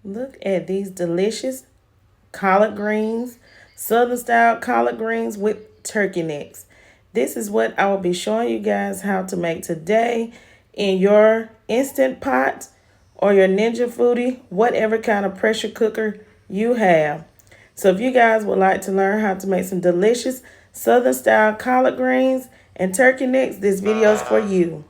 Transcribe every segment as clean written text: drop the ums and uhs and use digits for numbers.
Look at these delicious collard greens, southern style collard greens with turkey necks. This is what I will be showing you guys how to make today in your Instant Pot or your Ninja Foodi, whatever kind of pressure cooker you have. So if you guys would like to learn how to make some delicious southern style collard greens and turkey necks, this video is for you.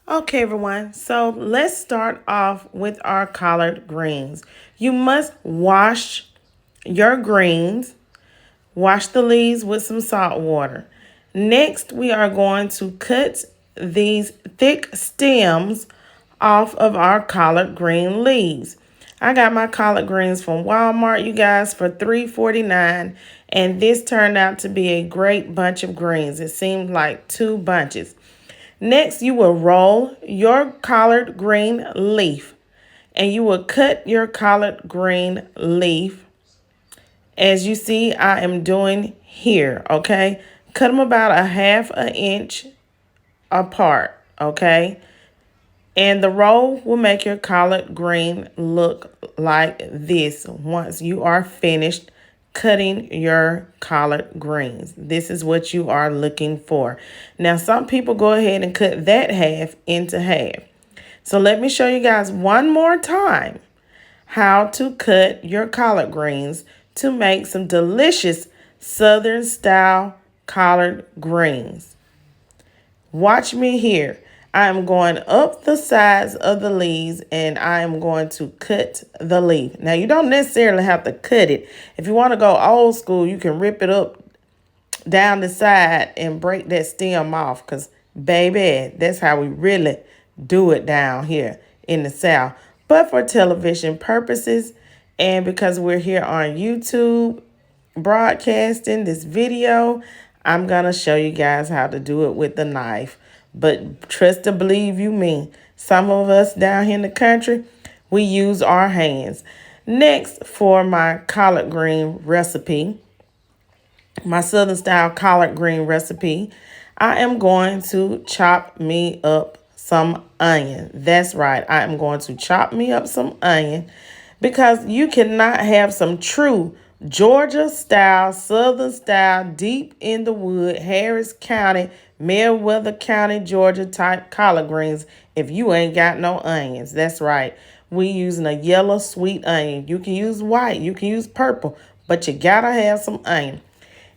Okay, everyone, so let's start off with our collard greens. You must wash your greens, wash the leaves with some salt water. Next, we are going to cut these thick stems off of our collard green leaves. I got my collard greens from Walmart, you guys, for $3.49, and this turned out to be a great bunch of greens. It seemed like two bunches. Next, you will roll your collard green leaf, and you will cut your collard green leaf as you see I am doing here, okay? Cut them about a half an inch apart, okay? And the roll will make your collard green look like this once you are finished cutting your collard greens. This is what you are looking for. Now, some people go ahead and cut that half into half. So let me show you guys one more time how to cut your collard greens to make some delicious Southern style collard greens. Watch me here. I am going up the sides of the leaves and I am going to cut the leaf. Now, you don't necessarily have to cut it. If you want to go old school, you can rip it up down the side and break that stem off because, baby, that's how we really do it down here in the South. But for television purposes and because we're here on YouTube broadcasting this video, I'm going to show you guys how to do it with the knife. But trust and believe you me, some of us down here in the country, we use our hands. Next, for my collard green recipe, my Southern style collard green recipe, I am going to chop me up some onion. That's right, I am going to chop me up some onion because you cannot have some true Georgia style, Southern style, deep in the wood, Harris County, Meriwether County, Georgia type collard greens if you ain't got no onions. That's right. We using a yellow sweet onion. You can use white, you can use purple, but you gotta have some onion.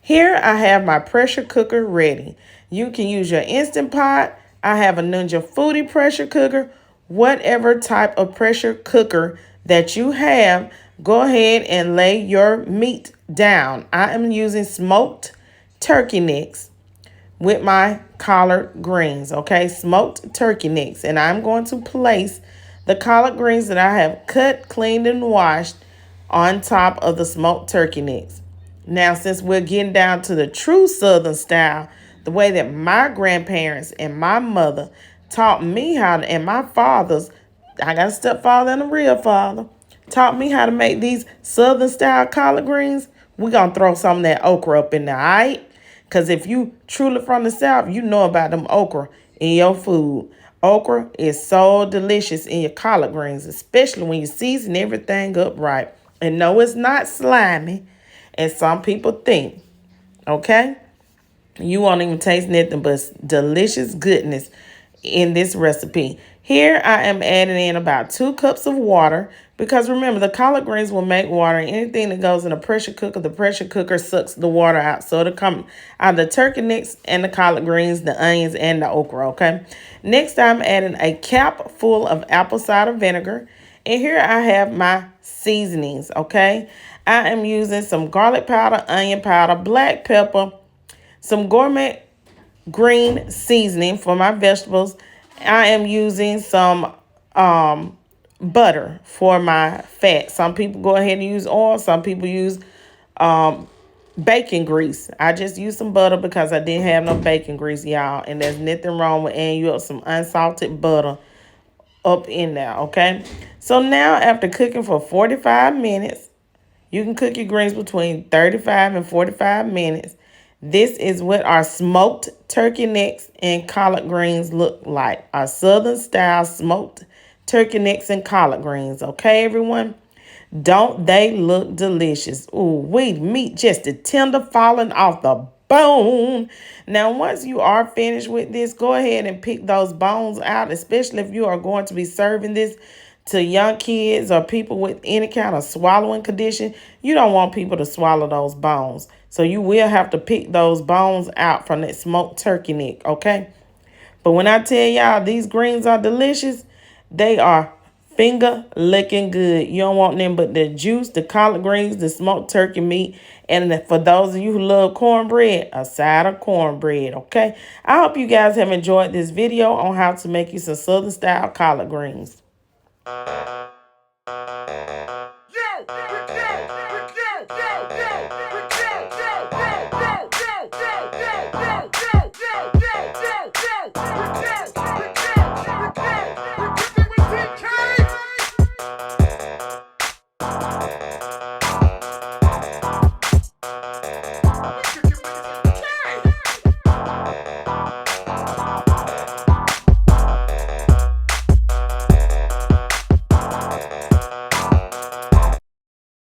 Here I have my pressure cooker ready. You can use your Instant Pot. I have a Ninja Foodi pressure cooker. Whatever type of pressure cooker that you have, go ahead and lay your meat down. I am using smoked turkey necks with my collard greens, okay? Smoked turkey necks. And I'm going to place the collard greens that I have cut, cleaned, and washed on top of the smoked turkey necks. Now, since we're getting down to the true Southern style, the way that my grandparents and my mother taught me how to, and my fathers, I got a stepfather and a real father, taught me how to make these Southern style collard greens, we're going to throw some of that okra up in there, all right? Because if you truly from the South, you know about them okra in your food. Okra is so delicious in your collard greens, especially when you season everything up right. And no, it's not slimy, as some people think, okay? You won't even taste nothing but delicious goodness in this recipe. Here I am adding in about 2 cups of water because remember the collard greens will make water. Anything that goes in a pressure cooker, the pressure cooker sucks the water out. So it'll come out of the turkey necks and the collard greens, the onions, and the okra, okay? Next I'm adding a cap full of apple cider vinegar. And here I have my seasonings, okay? I am using some garlic powder, onion powder, black pepper, some gourmet green seasoning for my vegetables. I am using some butter for my fat. Some people go ahead and use oil. Some people use um, bacon grease. I just used some butter because I didn't have no bacon grease, y'all. And there's nothing wrong with adding you up some unsalted butter up in there, okay? So now after cooking for 45 minutes, you can cook your greens between 35 and 45 minutes. This is what our smoked turkey necks and collard greens look like. Our southern style smoked turkey necks and collard greens. Okay, everyone? Don't they look delicious? Ooh, meat just the tender falling off the bone. Now, once you are finished with this, go ahead and pick those bones out, especially if you are going to be serving this to young kids or people with any kind of swallowing condition. You don't want people to swallow those bones. So you will have to pick those bones out from that smoked turkey neck, okay? But when I tell y'all these greens are delicious, they are finger licking good. You don't want them but the juice, the collard greens, the smoked turkey meat, and for those of you who love cornbread, a side of cornbread, okay? I hope you guys have enjoyed this video on how to make you some southern style collard greens.